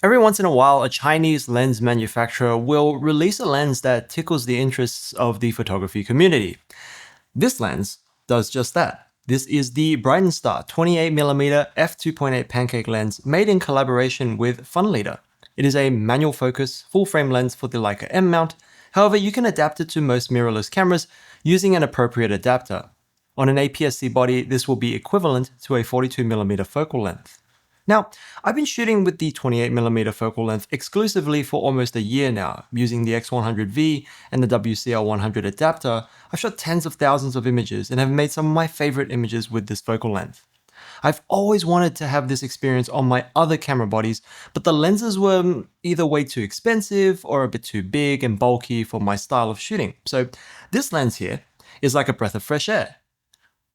Every once in a while, a Chinese lens manufacturer will release a lens that tickles the interests of the photography community. This lens does just that. This is the Brighton-Star 28mm f2.8 pancake lens made in collaboration with Funleader. It is a manual focus, full-frame lens for the Leica M mount. However, you can adapt it to most mirrorless cameras using an appropriate adapter. On an APS-C body, this will be equivalent to a 42mm focal length. Now, I've been shooting with the 28mm focal length exclusively for almost a year now. Using the X100V and the WCL100 adapter, I've shot tens of thousands of images and have made some of my favorite images with this focal length. I've always wanted to have this experience on my other camera bodies, but the lenses were either way too expensive or a bit too big and bulky for my style of shooting. So this lens here is like a breath of fresh air.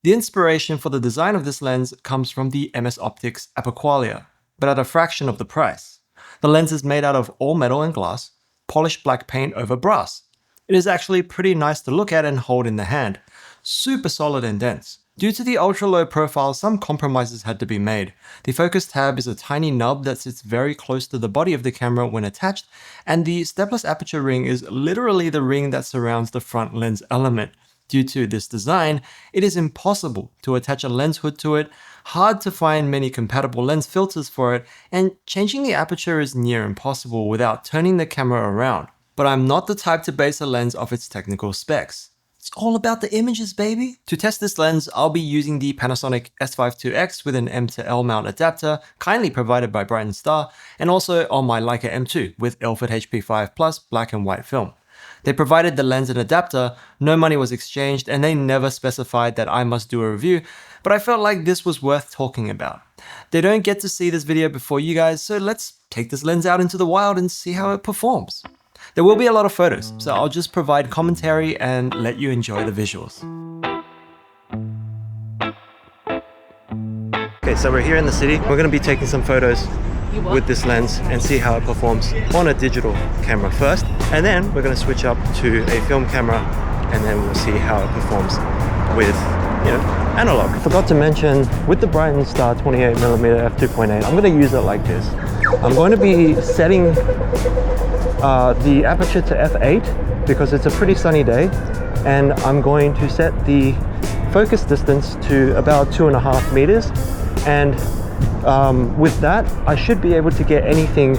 The inspiration for the design of this lens comes from the MS Optics Apoqualia, but at a fraction of the price. The lens is made out of all metal and glass, polished black paint over brass. It is actually pretty nice to look at and hold in the hand. Super solid and dense. Due to the ultra-low profile, some compromises had to be made. The focus tab is a tiny nub that sits very close to the body of the camera when attached, and the stepless aperture ring is literally the ring that surrounds the front lens element. Due to this design, it is impossible to attach a lens hood to it, hard to find many compatible lens filters for it, and changing the aperture is near impossible without turning the camera around. But I'm not the type to base a lens off its technical specs. It's all about the images, baby! To test this lens, I'll be using the Panasonic S5 IIX with an M to L mount adapter, kindly provided by Brighton-Star, and also on my Leica M2 with Ilford HP5 Plus black and white film. They provided the lens and adapter, no money was exchanged, and they never specified that I must do a review, but I felt like this was worth talking about. They don't get to see this video before you guys, so let's take this lens out into the wild and see how it performs. There will be a lot of photos, so I'll just provide commentary and let you enjoy the visuals. Okay, so we're here in the city. We're going to be taking some photos with this lens and see how it performs on a digital camera first, and then we're going to switch up to a film camera and then we'll see how it performs with, analog. I forgot to mention, with the Brighton-Star 28mm f2.8, I'm going to use it like this. I'm going to be setting the aperture to f8 because it's a pretty sunny day, and I'm going to set the focus distance to about 2.5 meters, and with that, I should be able to get anything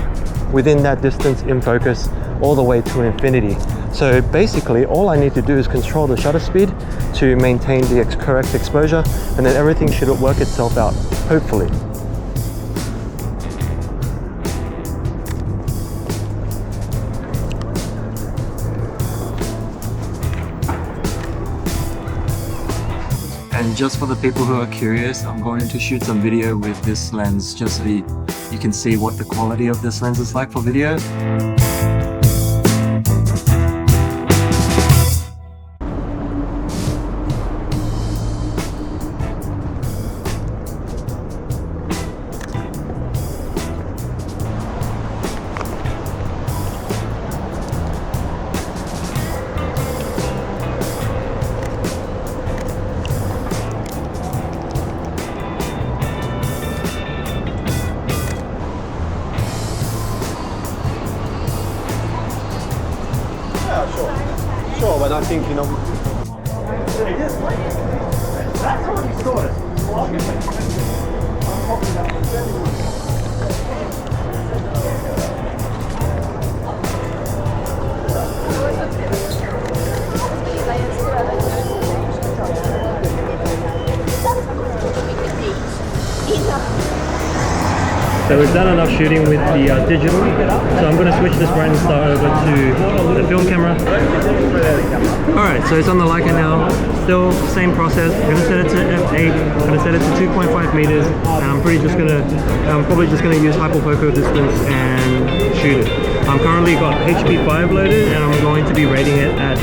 within that distance in focus all the way to infinity. So basically, all I need to do is control the shutter speed to maintain the correct exposure, and then everything should work itself out, hopefully. And just for the people who are curious, I'm going to shoot some video with this lens just so you can see what the quality of this lens is like for video. Sure, but I think, That's already sorted. So we've done enough shooting with the digital, so I'm going to switch this Brighton-Star over to the film camera. Alright, so it's on the Leica now, still same process. I'm going to set it to f8, I'm going to set it to 2.5 meters, and I'm probably just going to use hyperfocal distance and shoot it. I'm currently got HP5 loaded, and I'm going to be rating it at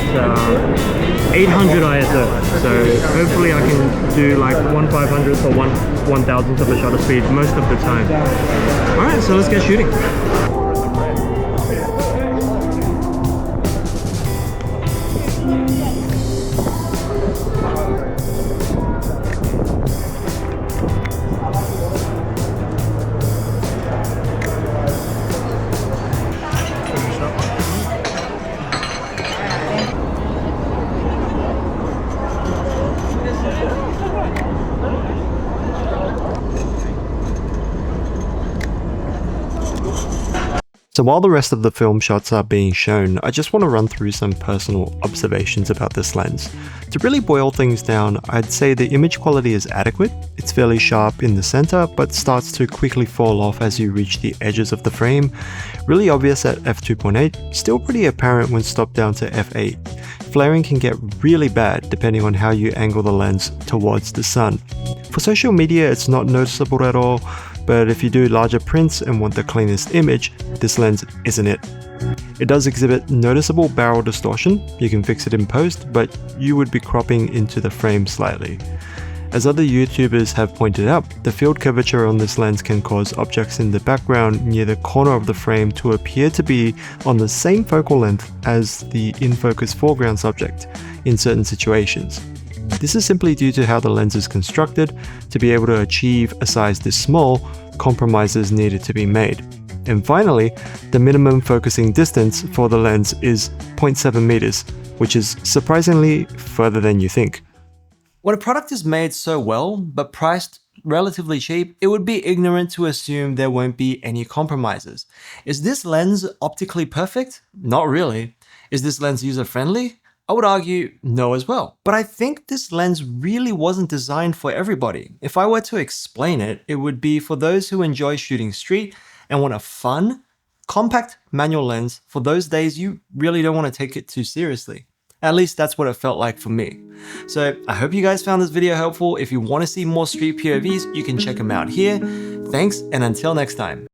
800 ISO, so hopefully I can do like 1/500th or 1/1000th of a shutter speed most of the time. Alright, so let's get shooting. So while the rest of the film shots are being shown, I just want to run through some personal observations about this lens. To really boil things down, I'd say the image quality is adequate. It's fairly sharp in the center, but starts to quickly fall off as you reach the edges of the frame. Really obvious at f2.8, still pretty apparent when stopped down to f8. Flaring can get really bad depending on how you angle the lens towards the sun. For social media, it's not noticeable at all, but if you do larger prints and want the cleanest image, this lens isn't it. It does exhibit noticeable barrel distortion. You can fix it in post, but you would be cropping into the frame slightly. As other YouTubers have pointed out, the field curvature on this lens can cause objects in the background near the corner of the frame to appear to be on the same focal length as the in-focus foreground subject in certain situations. This is simply due to how the lens is constructed. To be able to achieve a size this small, compromises needed to be made. And finally, the minimum focusing distance for the lens is 0.7 meters, which is surprisingly further than you think. When a product is made so well, but priced relatively cheap, it would be ignorant to assume there won't be any compromises. Is this lens optically perfect? Not really. Is this lens user-friendly? I would argue no as well. But I think this lens really wasn't designed for everybody. If I were to explain it, it would be for those who enjoy shooting street and want a fun, compact manual lens for those days you really don't want to take it too seriously. At least that's what it felt like for me. So I hope you guys found this video helpful. If you want to see more street POVs, you can check them out here. Thanks, and until next time.